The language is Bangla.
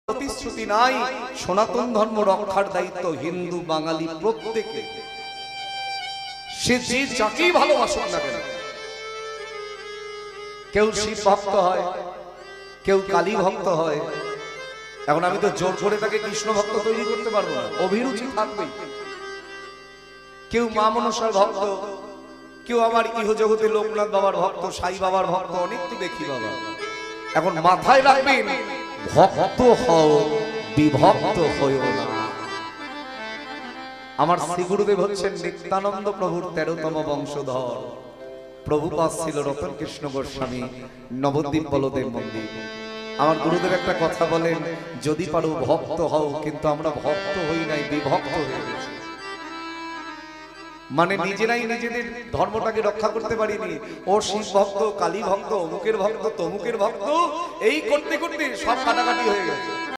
প্রতিশ্রুতি নাই। সনাতন ধর্ম রক্ষার দায়িত্ব হিন্দু বাঙালি প্রত্যেকে, সে যে যাকেই ভালোবাসুক না কেন। কেউ শিব ভক্ত হয়, কেউ কালী ভক্ত হয়। এখন আমি তো জোর করে তাকে কৃষ্ণ ভক্ত তৈরি করতে পারবো না, অভিরুচি থাকবেই। কেউ মা মনসার ভক্ত, কেউ আবার ইহজগতে লোকনাথ বাবার ভক্ত, সাই বাবার ভক্ত, অনেক তো দেখি বাবা। এখন মাথায় রাখবেন, ভক্ত হও, বিভক্ত হইও না। আমার শ্রী গুরুদেব হচ্ছেন নিত্যানন্দ প্রভুর 13তম বংশধর। প্রভুপাদ ছিল রতন কৃষ্ণ গোস্বামী, নবদ্বীপ বলদেব মন্দির। আমার গুরুদেব একটা কথা বলেন, যদি পারো ভক্ত হও, কিন্তু আমরা ভক্ত হই নাই, বিভক্ত হয়ে গেছি। মানে নিজেরাই নিজেদের ধর্মটাকে রক্ষা করতে পারিনি। ও শিব ভক্ত, কালী ভক্ত, অমুকের ভক্ত, তমুকের ভক্ত, এই করতে করতে সব কাটাকাটি হয়ে গেছে।